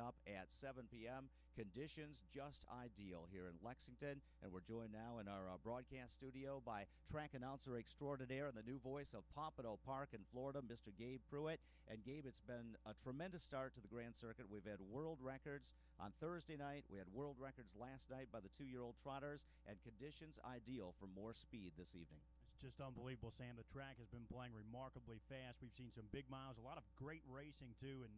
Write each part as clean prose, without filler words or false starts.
up at 7 p.m. Conditions just ideal here in Lexington, and we're joined now in our broadcast studio by track announcer extraordinaire and the new voice of Pompano Park in Florida, Mr. Gabe Pruitt. And Gabe, it's been a tremendous start to the Grand Circuit. We've had world records on Thursday night. We had world records last night by the 2-year-old trotters, and conditions ideal for more speed this evening. It's just unbelievable, Sam. The track has been playing remarkably fast. We've seen some big miles, a lot of great racing, too, and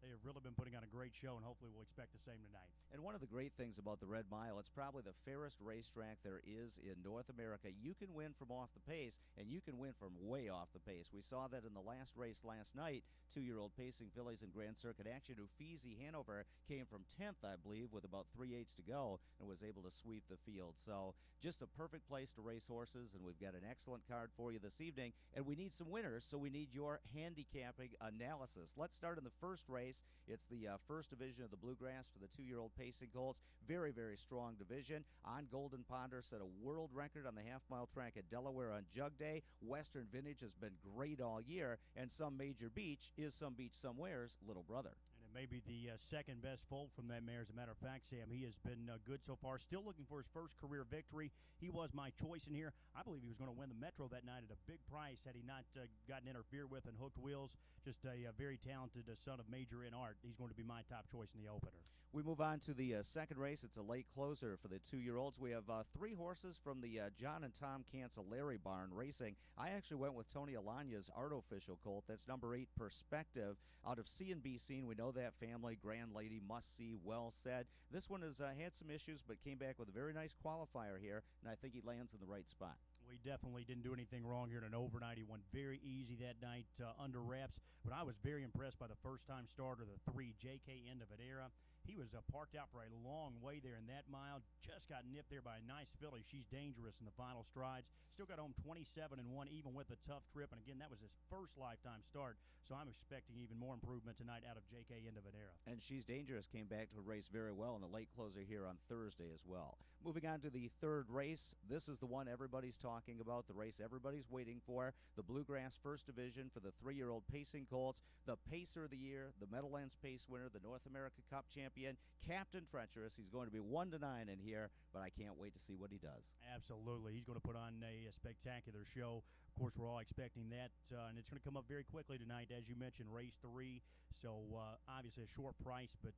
they have really been putting on a great show, and hopefully we'll expect the same tonight. And one of the great things about the Red Mile, it's probably the fairest racetrack there is in North America. You can win from off the pace, and you can win from way off the pace. We saw that in the last race last night, 2-year-old pacing fillies in Grand Circuit action. Uffizi Hanover came from 10th, I believe, with about 3/8 to go, and was able to sweep the field. So just a perfect place to race horses, and we've got an excellent card for you this evening. And we need some winners, so we need your handicapping analysis. Let's start in the first race. It's the first division of the Bluegrass for the 2-year-old pacing colts. Very, very strong division. On Golden Ponder set a world record on the half-mile track at Delaware on Jug Day. Western Vintage has been great all year, and Some Major Beach is Some Beach Somewhere's little brother. And it may be the second best foal from that mare. As a matter of fact, Sam, he has been good so far. Still looking for his first career victory. He was my choice in here. I believe he was going to win the Metro that night at a big price had he not gotten interfered with and hooked wheels. Just a very talented son of Major in Art. He's going to be my top choice in the opener. We move on to the second race. It's a late closer for the 2-year-olds. We have 3 horses from the John and Tom Cancelleri barn racing. I actually went with Tony Alagna's artificial colt. That's number 8, Perspective. Out of C&B Scene, we know that family. Grand Lady, Must See, Well Said. This one has had some issues, but came back with a very nice qualifier here, and I think he lands in the right spot. We definitely didn't do anything wrong here in an overnight. He went very easy that night under wraps, but I was very impressed by the first-time starter, the 3, J.K. End of an Era. He was parked out for a long way there in that mile. Just got nipped there by a nice filly. She's dangerous in the final strides. Still got home 27-1, even with a tough trip. And again, that was his first lifetime start. So I'm expecting even more improvement tonight out of J.K. End of an Era. And She's Dangerous came back to race very well in the late closer here on Thursday as well. Moving on to the third race. This is the one everybody's talking about, the race everybody's waiting for. The Bluegrass First Division for the 3-year-old pacing colts. The Pacer of the Year, the Meadowlands Pace winner, the North America Cup champion, Captain Treacherous. He's going to be 1-9 in here, but I can't wait to see what he does. Absolutely. He's going to put on a spectacular show. Of course, we're all expecting that, and it's going to come up very quickly tonight. As you mentioned, race 3, so obviously a short price, but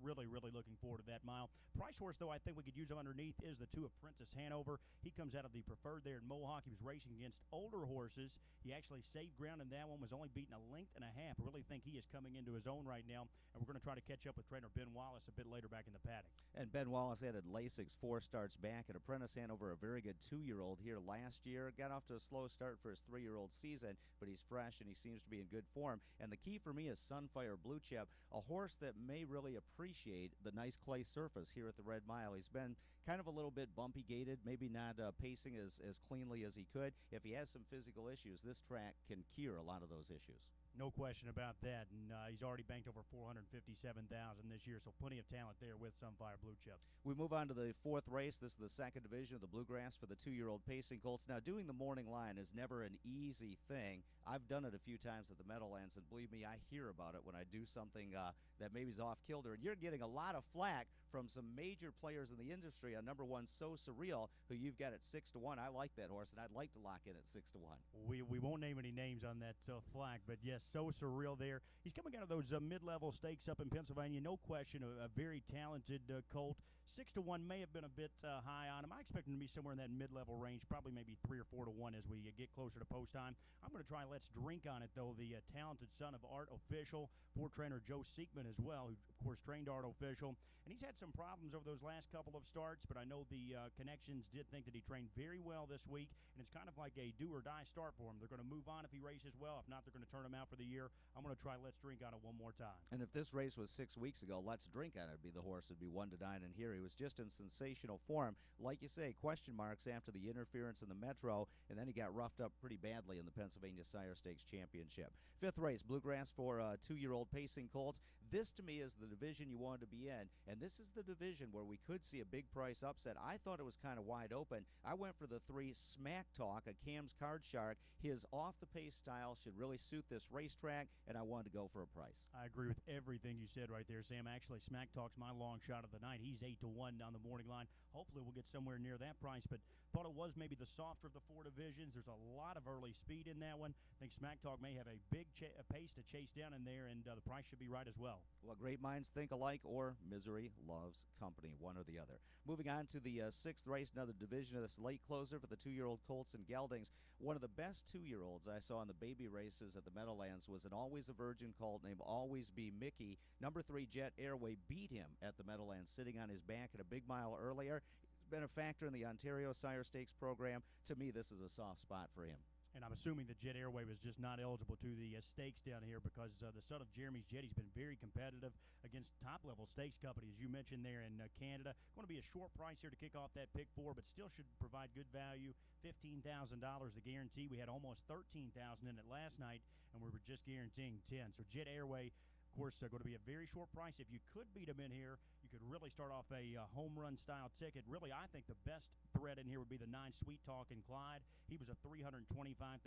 really, really looking forward to that mile. Price horse, though, I think we could use him underneath is the 2 Apprentice Hanover. He comes out of the preferred there in Mohawk. He was racing against older horses. He actually saved ground in that one, was only beaten a length and a half. I really think he is coming into his own right now, and we're going to try to catch up with trainer Ben Wallace a bit later back in the paddock. And Ben Wallace added Lasix 4 starts back at Apprentice Hanover, a very good 2-year-old here last year. Got off to a slow start for his 3-year-old season, but he's fresh and he seems to be in good form. And the key for me is Sunfire Blue Chip, a horse that may really appreciate the nice clay surface here at the Red Mile. He's been kind of a little bit bumpy gated, maybe not pacing as cleanly as he could. If he has some physical issues, this track can cure a lot of those issues. No question about that, and he's already banked over $457,000 this year, so plenty of talent there with Sunfire Blue Chip. We move on to the fourth race. This is the second division of the Bluegrass for the 2-year-old pacing colts. Now, doing the morning line is never an easy thing. I've done it a few times at the Meadowlands, and believe me, I hear about it when I do something that maybe is off kilter, and you're getting a lot of flack from some major players in the industry on number 1, So Surreal, who you've got at 6-1. I like that horse, and I'd like to lock in at 6-1. We won't name any names on that flag, but yes, So Surreal there. He's coming out of those mid-level stakes up in Pennsylvania. No question, a very talented colt. 6-1 may have been a bit high on him. I expect him to be somewhere in that mid-level range, probably maybe 3 or 4-1 as we get closer to post time. I'm going to try Let's Drink on it, though. The talented son of Art Official, for trainer Joe Seekman as well, who, of course, trained Art Official. And he's had some problems over those last couple of starts, but I know the connections did think that he trained very well this week, and it's kind of like a do-or-die start for him. They're going to move on if he races well. If not, they're going to turn him out for the year. I'm going to try Let's Drink on it one more time. And if this race was 6 weeks ago, Let's Drink on it would be the horse. Would be 1-9, and here he was just in sensational form. Like you say, question marks after the interference in the Metro, and then he got roughed up pretty badly in the Pennsylvania Sire Stakes Championship. Fifth race, Bluegrass for 2-year-old pacing colts. This, to me, is the division you wanted to be in, and this is the division where we could see a big price upset. I thought it was kind of wide open. I went for the 3 Smack Talk, a Cam's Card Shark. His off-the-pace style should really suit this racetrack, and I wanted to go for a price. I agree with everything you said right there, Sam. Actually, Smack Talk's my long shot of the night. He's 8-1 on the morning line. Hopefully we'll get somewhere near that price, but thought it was maybe the softer of the 4 divisions. There's a lot of early speed in that one. I think Smack Talk may have a big pace to chase down in there, and the price should be right as well. Well, great minds think alike, or misery loves company, one or the other. Moving on to the 6th race, another division of this late closer for the 2-year-old colts and geldings. One of the best 2-year-olds I saw in the baby races at the Meadowlands was an Always a Virgin colt named Always Be Mickey. Number 3 Jet Airway beat him at the Meadowlands, sitting on his back at a big mile earlier. He's been a factor in the Ontario Sire Stakes program. To me, this is a soft spot for him. And I'm assuming that Jet Airway was just not eligible to the stakes down here because the son of Jeremy's Jet, he's been very competitive against top-level stakes companies, as you mentioned there in Canada. Going to be a short price here to kick off that pick 4, but still should provide good value. $15,000 the guarantee. We had almost $13,000 in it last night, and we were just guaranteeing 10. So Jet Airway, of course, going to be a very short price. If you could beat him in here, you could really start off a home run style ticket. Really, I think the best threat in here would be the 9 Sweet Talk and Clyde. He was a $325,000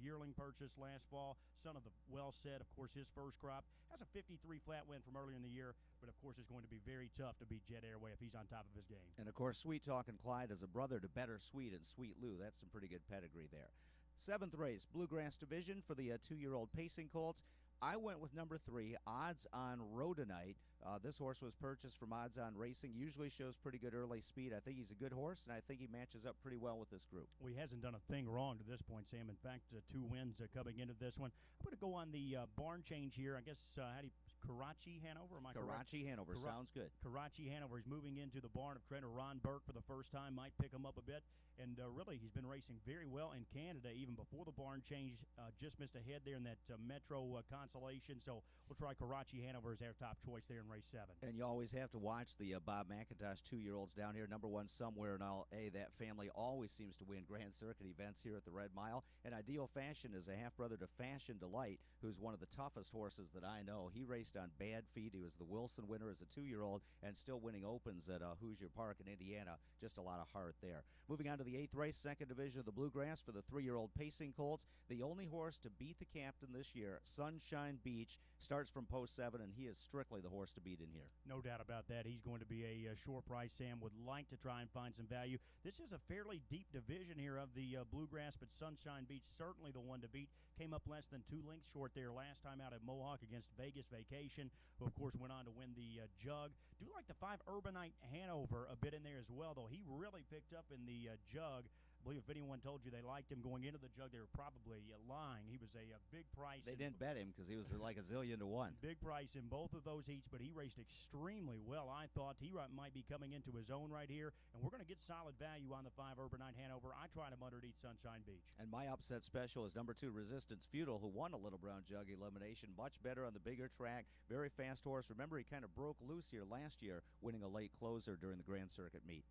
yearling purchase last fall. Son of the well said, of course, his first crop. Has a 53 flat win from earlier in the year, but of course it's going to be very tough to beat Jet Airway if he's on top of his game. And of course, Sweet Talk and Clyde is a brother to Better Sweet and Sweet Lou. That's some pretty good pedigree there. 7th race, Bluegrass Division for the 2-year-old pacing colts. I went with number 3, Odds On Rhodonite. This horse was purchased from Odds On Racing. Usually shows pretty good early speed. I think he's a good horse, and I think he matches up pretty well with this group. Well, he hasn't done a thing wrong to this point, Sam. In fact, 2 wins coming into this one. I'm going to go on the barn change here. I guess, how do you Karachi Hanover? Am I correct? Karachi Hanover. Sounds good. Karachi Hanover. He's moving into the barn of trainer Ron Burke for the first time. Might pick him up a bit. And really, he's been racing very well in Canada even before the barn change. Just missed ahead there in that Metro Consolation. So we'll try Karachi Hanover as our top choice there in race 7. And you always have to watch the Bob McIntosh 2-year-olds down here. Number 1 somewhere in L.A. That family always seems to win Grand Circuit events here at the Red Mile. And Ideal Fashion is a half-brother to Fashion Delight, who's one of the toughest horses that I know. He raced on bad feet. He was the Wilson winner as a 2-year-old and still winning opens at Hoosier Park in Indiana. Just a lot of heart there. Moving on to the 8th race, 2nd division of the Bluegrass for the 3-year-old pacing colts. The only horse to beat the captain this year, Sunshine Beach, starts from post 7, and he is strictly the horse to beat in here. No doubt about that. He's going to be a short price. Sam would like to try and find some value. This is a fairly deep division here of the Bluegrass, but Sunshine Beach certainly the one to beat. Came up less than 2 lengths short there last time out at Mohawk against Vegas Vacation, who of course went on to win the Jug. Do like the 5 Urbanite Hanover a bit in there as well, though. He really picked up in the Jug. I believe if anyone told you they liked him going into the Jug, they were probably lying. He was a big price. They didn't bet him because he was like a zillion to 1. Big price in both of those heats, but he raced extremely well. I thought he might be coming into his own right here, and we're going to get solid value on the 5 Urbanite Hanover. I tried him underneath Sunshine Beach. And my upset special is number 2 Resistance Feudal, who won a Little Brown Jug elimination. Much better on the bigger track. Very fast horse. Remember, he kind of broke loose here last year, winning a late closer during the Grand Circuit meet.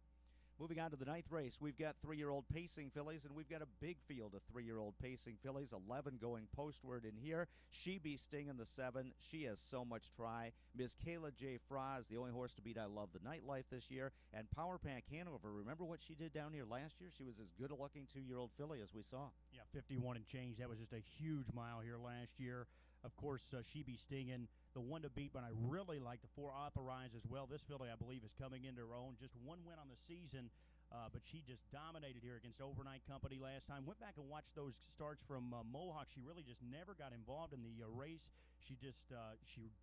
Moving on to the 9th race, we've got 3-year-old pacing fillies, and we've got a big field of 3-year-old pacing fillies, 11 going postward in here. She Be Sting in the 7. She has so much try. Ms. Kayla J. Fry is the only horse to beat I Love the Nightlife this year. And Power Pack Hanover, remember what she did down here last year? She was as good a looking 2-year-old filly as we saw. Yeah, 51 and change. That was just a huge mile here last year. Of course, She Be Stingin', the one to beat, but I really like the 4 Authorized as well. This filly, I believe, is coming into her own. Just 1 win on the season, but she just dominated here against Overnight Company last time. Went back and watched those starts from Mohawk. She really just never got involved in the race. She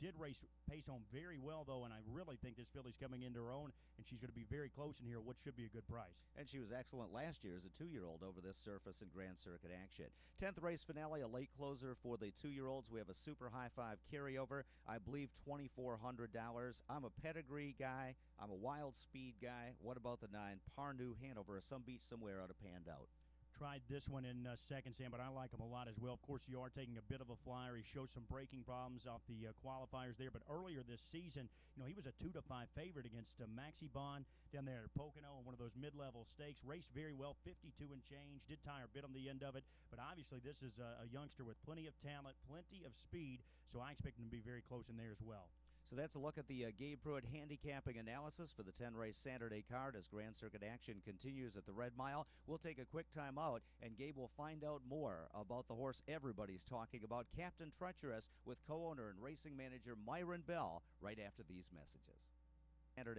did race pace home very well, though, and I really think this filly's coming into her own, and she's going to be very close in here, what should be a good price. And she was excellent last year as a 2-year-old over this surface in Grand Circuit action. 10th race finale, a late closer for the 2-year-olds. We have a super high 5 carryover, I believe $2,400. I'm a pedigree guy. I'm a wild speed guy. What about the 9 Parnu Hanover? Some beach somewhere ought to panned out. tried this one in second, Sam, but I like him a lot as well. Of course, you are taking a bit of a flyer. He showed some braking problems off the qualifiers there, but earlier this season, he was a 2-5 favorite against Maxi Bond down there at Pocono in one of those mid-level stakes. Raced very well, 52 and change. Did tire a bit on the end of it, but obviously this is a youngster with plenty of talent, plenty of speed, so I expect him to be very close in there as well. So that's a look at the Gabe Pruitt handicapping analysis for the 10-race Saturday card as Grand Circuit action continues at the Red Mile. We'll take a quick time out, and Gabe will find out more about the horse everybody's talking about, Captain Treacherous, with co-owner and racing manager Myron Bell, right after these messages. Saturday